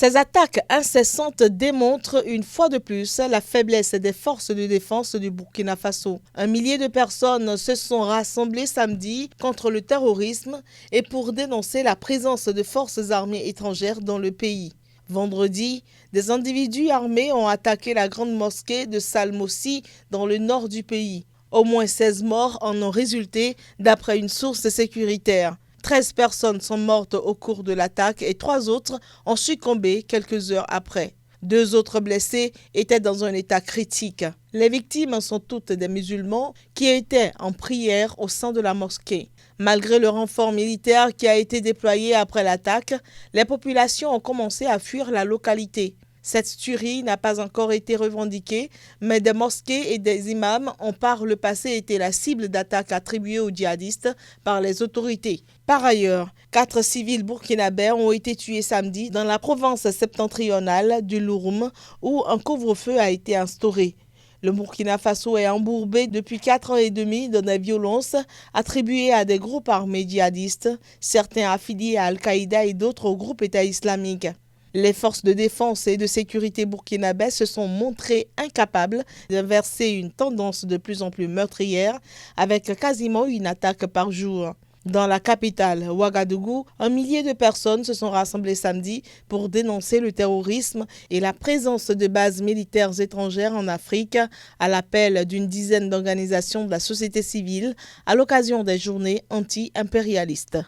Ces attaques incessantes démontrent une fois de plus la faiblesse des forces de défense du Burkina Faso. Un millier de personnes se sont rassemblées samedi contre le terrorisme et pour dénoncer la présence de forces armées étrangères dans le pays. Vendredi, des individus armés ont attaqué la grande mosquée de Salmossi dans le nord du pays. Au moins 16 morts en ont résulté d'après une source sécuritaire. 13 personnes sont mortes au cours de l'attaque et 3 autres ont succombé quelques heures après. 2 autres blessés étaient dans un état critique. Les victimes sont toutes des musulmans qui étaient en prière au sein de la mosquée. Malgré le renfort militaire qui a été déployé après l'attaque, les populations ont commencé à fuir la localité. Cette tuerie n'a pas encore été revendiquée, mais des mosquées et des imams ont par le passé été la cible d'attaques attribuées aux djihadistes par les autorités. Par ailleurs, 4 civils burkinabés ont été tués samedi dans la province septentrionale du Louroum, où un couvre-feu a été instauré. Le Burkina Faso est embourbé depuis 4 ans et demi dans des violences attribuées à des groupes armés djihadistes, certains affiliés à Al-Qaïda et d'autres au groupe État islamique. Les forces de défense et de sécurité burkinabées se sont montrées incapables d'inverser une tendance de plus en plus meurtrière avec quasiment une attaque par jour. Dans la capitale, Ouagadougou, un millier de personnes se sont rassemblées samedi pour dénoncer le terrorisme et la présence de bases militaires étrangères en Afrique à l'appel d'une dizaine d'organisations de la société civile à l'occasion des journées anti-impérialistes.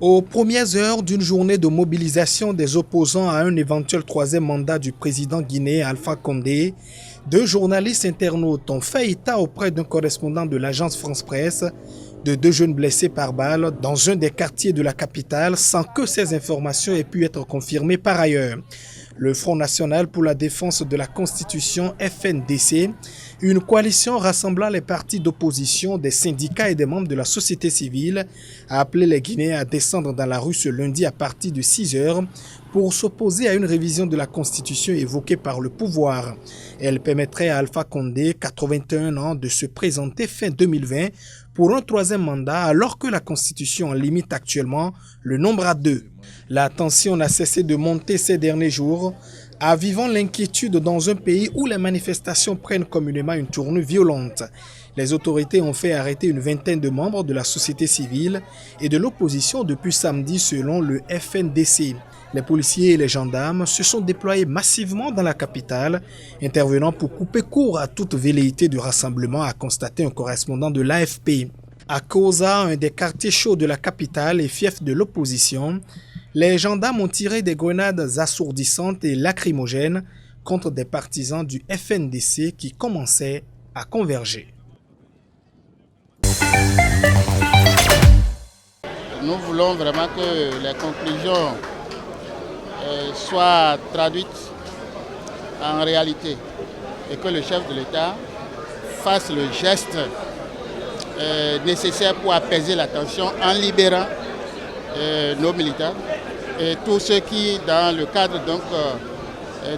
Aux premières heures d'une journée de mobilisation des opposants à un éventuel 3e mandat du président guinéen Alpha Condé, 2 journalistes internautes ont fait état auprès d'un correspondant de l'agence France-Presse de 2 jeunes blessés par balle dans un des quartiers de la capitale sans que ces informations aient pu être confirmées par ailleurs. Le Front National pour la Défense de la Constitution FNDC, une coalition rassemblant les partis d'opposition, des syndicats et des membres de la société civile, a appelé les Guinéens à descendre dans la rue ce lundi à partir de 6 heures pour s'opposer à une révision de la Constitution évoquée par le pouvoir. Elle permettrait à Alpha Condé, 81 ans, de se présenter fin 2020 pour un 3e mandat alors que la Constitution en limite actuellement le nombre à 2. La tension n'a cessé de monter ces derniers jours, avivant l'inquiétude dans un pays où les manifestations prennent communément une tournure violente. Les autorités ont fait arrêter une vingtaine de membres de la société civile et de l'opposition depuis samedi selon le FNDC. Les policiers et les gendarmes se sont déployés massivement dans la capitale, intervenant pour couper court à toute velléité de rassemblement, a constaté un correspondant de l'AFP. À Koza, un des quartiers chauds de la capitale et fief de l'opposition, les gendarmes ont tiré des grenades assourdissantes et lacrymogènes contre des partisans du FNDC qui commençaient à converger. Nous voulons vraiment que les conclusions soient traduites en réalité et que le chef de l'État fasse le geste nécessaire pour apaiser la tension en libérant nos militants et tous ceux qui, dans le cadre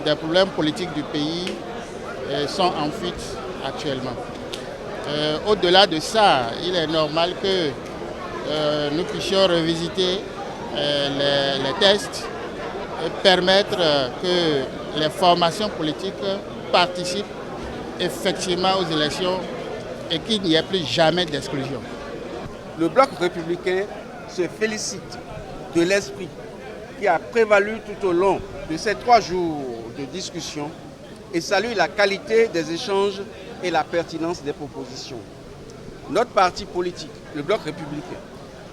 des problèmes politiques du pays, sont en fuite actuellement. Au-delà de ça, il est normal que nous puissions revisiter les tests et permettre que les formations politiques participent effectivement aux élections et qu'il n'y ait plus jamais d'exclusion. Le bloc républicain se félicite de l'esprit qui a prévalu tout au long de ces 3 jours de discussion et salue la qualité des échanges et la pertinence des propositions. Notre parti politique, le bloc républicain,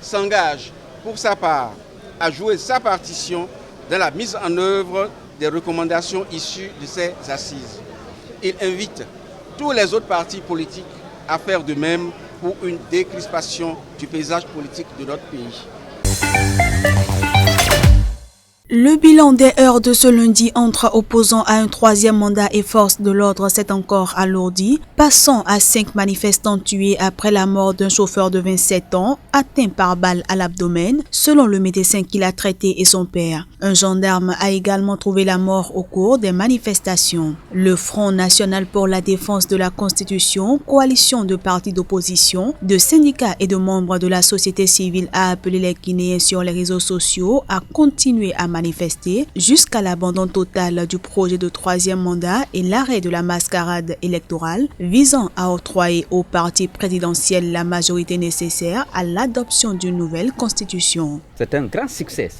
s'engage pour sa part à jouer sa partition dans la mise en œuvre des recommandations issues de ces assises. Il invite tous les autres partis politiques à faire de même pour une décrispation du paysage politique de notre pays. Le bilan des heures de ce lundi entre opposants à un troisième mandat et forces de l'ordre s'est encore alourdi, passant à 5 manifestants tués après la mort d'un chauffeur de 27 ans atteint par balle à l'abdomen, selon le médecin qui l'a traité et son père. Un gendarme a également trouvé la mort au cours des manifestations. Le Front national pour la défense de la Constitution, coalition de partis d'opposition, de syndicats et de membres de la société civile a appelé les Guinéens sur les réseaux sociaux à continuer à manifester jusqu'à l'abandon total du projet de troisième mandat et l'arrêt de la mascarade électorale visant à octroyer au parti présidentiel la majorité nécessaire à l'adoption d'une nouvelle constitution. C'est un grand succès,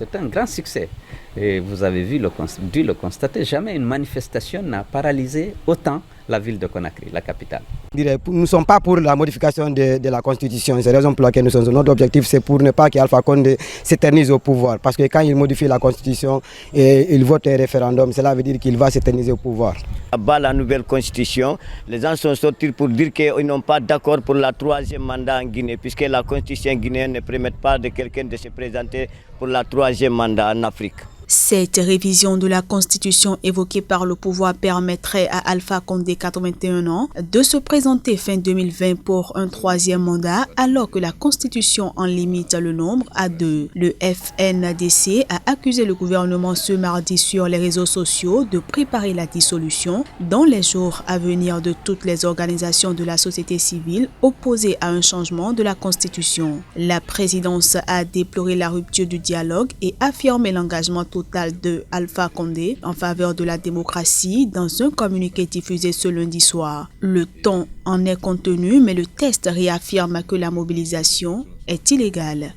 Et vous avez dû le constater, jamais une manifestation n'a paralysé autant la ville de Conakry, la capitale. Nous ne sommes pas pour la modification de la Constitution. C'est la raison pour laquelle nous sommes. Notre objectif, c'est pour ne pas qu'Alpha Condé s'éternise au pouvoir. Parce que quand il modifie la Constitution et il vote un référendum, cela veut dire qu'il va s'éterniser au pouvoir. À la nouvelle Constitution, les gens sont sortis pour dire qu'ils n'ont pas d'accord pour la troisième mandat en Guinée, puisque la Constitution guinéenne ne permet pas de quelqu'un de se présenter pour la troisième mandat en Afrique. Cette révision de la Constitution évoquée par le pouvoir permettrait à Alpha Condé, 81 ans, de se présenter fin 2020 pour un troisième mandat, alors que la Constitution en limite le nombre à 2. Le FNDC a accusé le gouvernement ce mardi sur les réseaux sociaux de préparer la dissolution dans les jours à venir de toutes les organisations de la société civile opposées à un changement de la Constitution. La présidence a déploré la rupture du dialogue et affirmé l'engagement total de Alpha Condé en faveur de la démocratie dans un communiqué diffusé ce lundi soir. Le ton en est contenu, mais le texte réaffirme que la mobilisation est illégale.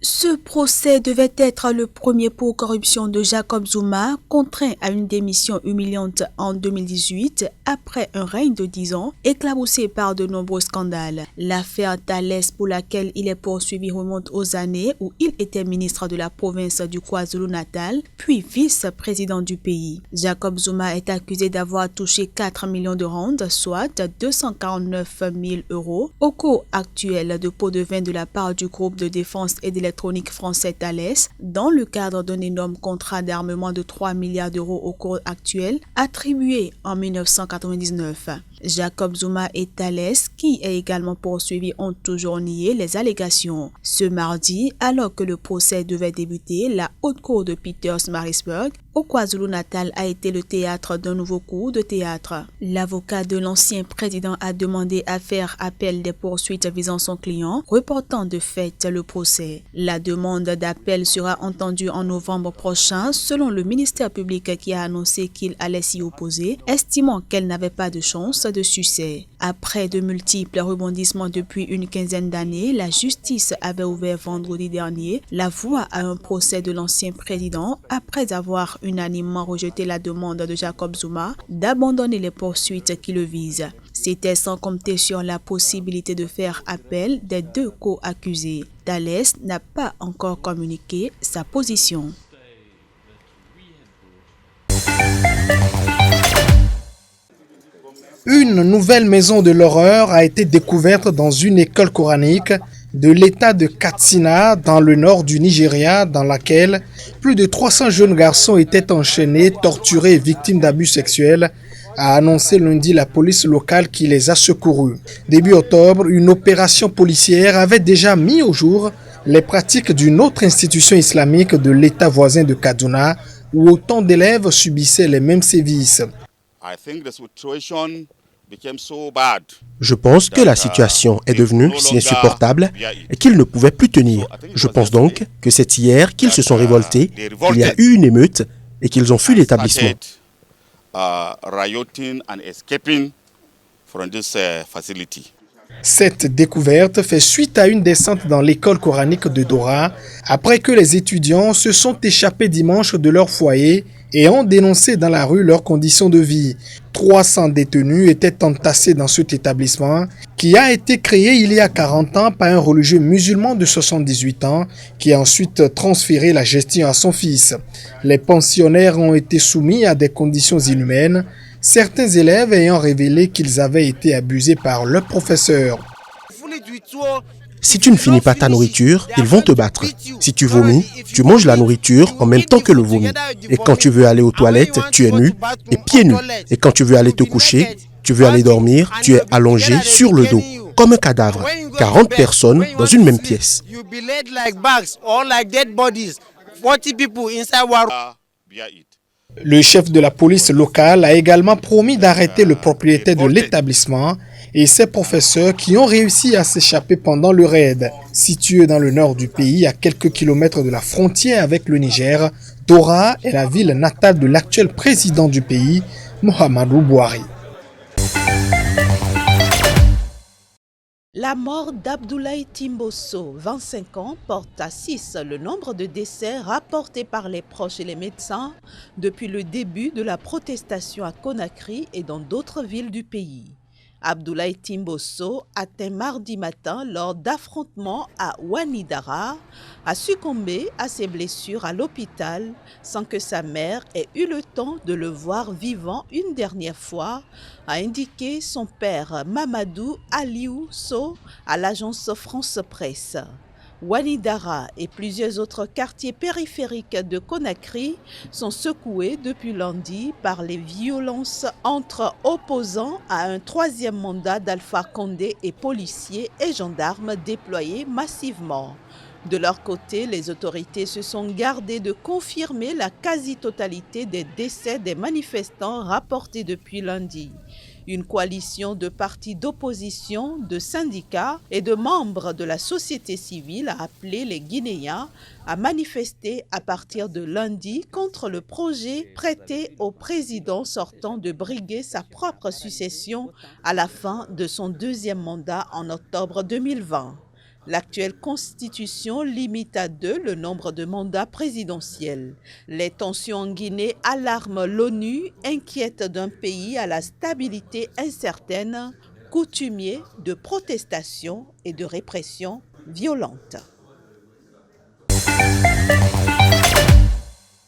Ce procès devait être le premier pour corruption de Jacob Zuma, contraint à une démission humiliante en 2018 après un règne de 10 ans, éclaboussé par de nombreux scandales. L'affaire Thalès, pour laquelle il est poursuivi, remonte aux années où il était ministre de la province du KwaZulu-Natal, puis vice-président du pays. Jacob Zuma est accusé d'avoir touché 4 millions de rands, soit 249 000 euros, au cours actuel de pots de vin de la part du groupe de défense et d'électronique français Thalès, dans le cadre d'un énorme contrat d'armement de 3 milliards d'euros au cours actuel, attribué en 1999. Jacob Zuma et Thalès, qui est également poursuivi, ont toujours nié les allégations. Ce mardi, alors que le procès devait débuter, la haute cour de Pietermaritzburg, au KwaZulu-Natal, a été le théâtre d'un nouveau coup de théâtre. L'avocat de l'ancien président a demandé à faire appel des poursuites visant son client, reportant de fait le procès. La demande d'appel sera entendue en novembre prochain, selon le ministère public qui a annoncé qu'il allait s'y opposer, estimant qu'elle n'avait pas de chance de succès. Après de multiples rebondissements depuis une quinzaine d'années, la justice avait ouvert vendredi dernier la voie à un procès de l'ancien président après avoir unanimement rejeté la demande de Jacob Zuma d'abandonner les poursuites qui le visent. C'était sans compter sur la possibilité de faire appel des deux co-accusés. Thalès n'a pas encore communiqué sa position. Une nouvelle maison de l'horreur a été découverte dans une école coranique de l'État de Katsina, dans le nord du Nigeria, dans laquelle plus de 300 jeunes garçons étaient enchaînés, torturés et victimes d'abus sexuels, a annoncé lundi la police locale qui les a secourus. Début octobre, une opération policière avait déjà mis au jour les pratiques d'une autre institution islamique de l'État voisin de Kaduna, où autant d'élèves subissaient les mêmes sévices. Je pense que la situation est devenue si insupportable qu'ils ne pouvaient plus tenir. Je pense donc que c'est hier qu'ils se sont révoltés, qu'il y a eu une émeute et qu'ils ont fui l'établissement. Cette découverte fait suite à une descente dans l'école coranique de Dora, après que les étudiants se sont échappés dimanche de leur foyer et ont dénoncé dans la rue leurs conditions de vie. 300 détenus étaient entassés dans cet établissement qui a été créé il y a 40 ans par un religieux musulman de 78 ans qui a ensuite transféré la gestion à son fils. Les pensionnaires ont été soumis à des conditions inhumaines, certains élèves ayant révélé qu'ils avaient été abusés par leurs professeurs. Si tu ne finis pas ta nourriture, ils vont te battre. Si tu vomis, tu manges la nourriture en même temps que le vomi. Et quand tu veux aller aux toilettes, tu es nu et pieds nus. Et quand tu veux aller te coucher, tu veux aller dormir, tu es allongé sur le dos, comme un cadavre. 40 personnes dans une même pièce. Le chef de la police locale a également promis d'arrêter le propriétaire de l'établissement et ses professeurs qui ont réussi à s'échapper pendant le raid. Situé dans le nord du pays, à quelques kilomètres de la frontière avec le Niger, Dora est la ville natale de l'actuel président du pays, Muhammadu Buhari. La mort d'Abdoulaye Timboso, 25 ans, porte à 6 le nombre de décès rapportés par les proches et les médecins depuis le début de la protestation à Conakry et dans d'autres villes du pays. Abdoulaye Timboso, atteint mardi matin lors d'affrontements à Ouanidara, a succombé à ses blessures à l'hôpital sans que sa mère ait eu le temps de le voir vivant une dernière fois, a indiqué son père Mamadou Aliou Sow à l'agence France Presse. Ouanidara et plusieurs autres quartiers périphériques de Conakry sont secoués depuis lundi par les violences entre opposants à un troisième mandat d'Alpha Condé et policiers et gendarmes déployés massivement. De leur côté, les autorités se sont gardées de confirmer la quasi-totalité des décès des manifestants rapportés depuis lundi. Une coalition de partis d'opposition, de syndicats et de membres de la société civile a appelé les Guinéens à manifester à partir de lundi contre le projet prêté au président sortant de briguer sa propre succession à la fin de son deuxième mandat en octobre 2020. L'actuelle constitution limite à 2 le nombre de mandats présidentiels. Les tensions en Guinée alarment l'ONU, inquiète d'un pays à la stabilité incertaine, coutumier de protestations et de répression violentes.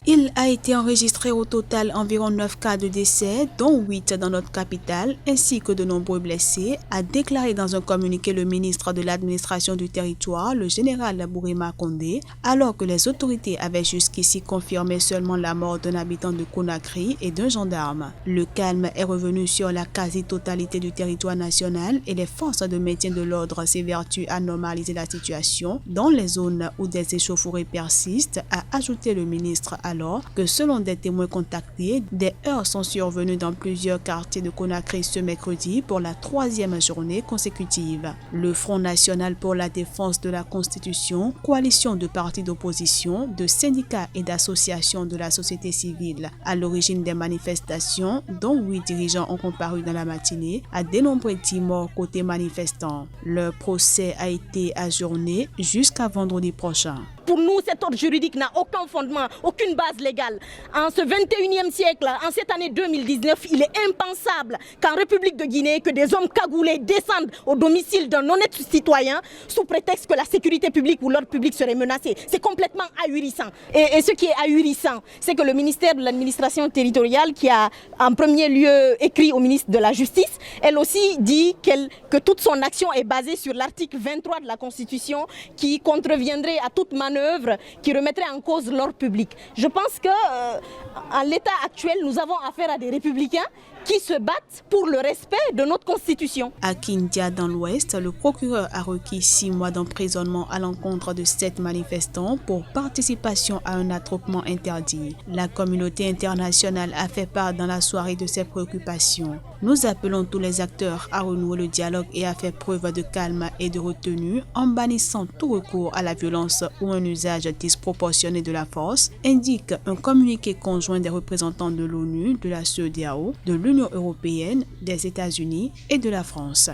Il a été enregistré au total environ 9 cas de décès, dont 8 dans notre capitale, ainsi que de nombreux blessés, a déclaré dans un communiqué le ministre de l'administration du territoire, le général Bourima Condé, alors que les autorités avaient jusqu'ici confirmé seulement la mort d'un habitant de Conakry et d'un gendarme. Le calme est revenu sur la quasi-totalité du territoire national et les forces de maintien de l'ordre s'évertuent à normaliser la situation dans les zones où des échauffourées persistent, a ajouté le ministre alors que selon des témoins contactés, des heurts sont survenus dans plusieurs quartiers de Conakry ce mercredi pour la 3e journée consécutive. Le Front national pour la défense de la Constitution, coalition de partis d'opposition, de syndicats et d'associations de la société civile à l'origine des manifestations, dont 8 dirigeants ont comparu dans la matinée, a dénombré 10 morts côté manifestants. Leur procès a été ajourné jusqu'à vendredi prochain. Pour nous, cet ordre juridique n'a aucun fondement, aucune base légale. En ce 21e siècle, en cette année 2019, il est impensable qu'en République de Guinée, que des hommes cagoulés descendent au domicile d'un honnête citoyen sous prétexte que la sécurité publique ou l'ordre public serait menacé. C'est complètement ahurissant. Et ce qui est ahurissant, c'est que le ministère de l'administration territoriale, qui a en premier lieu écrit au ministre de la Justice, elle aussi dit que toute son action est basée sur l'article 23 de la Constitution qui contreviendrait à toute manœuvre qui remettrait en cause l'ordre public. Je pense qu'à l'état actuel, nous avons affaire à des républicains qui se battent pour le respect de notre Constitution. À Kindia, dans l'Ouest, le procureur a requis 6 mois d'emprisonnement à l'encontre de 7 manifestants pour participation à un attroupement interdit. La communauté internationale a fait part dans la soirée de ses préoccupations. Nous appelons tous les acteurs à renouer le dialogue et à faire preuve de calme et de retenue en bannissant tout recours à la violence ou un usage disproportionné de la force, indique un communiqué conjoint des représentants de l'ONU, de la CEDEAO, de l'Union européenne, des États-Unis et de la France.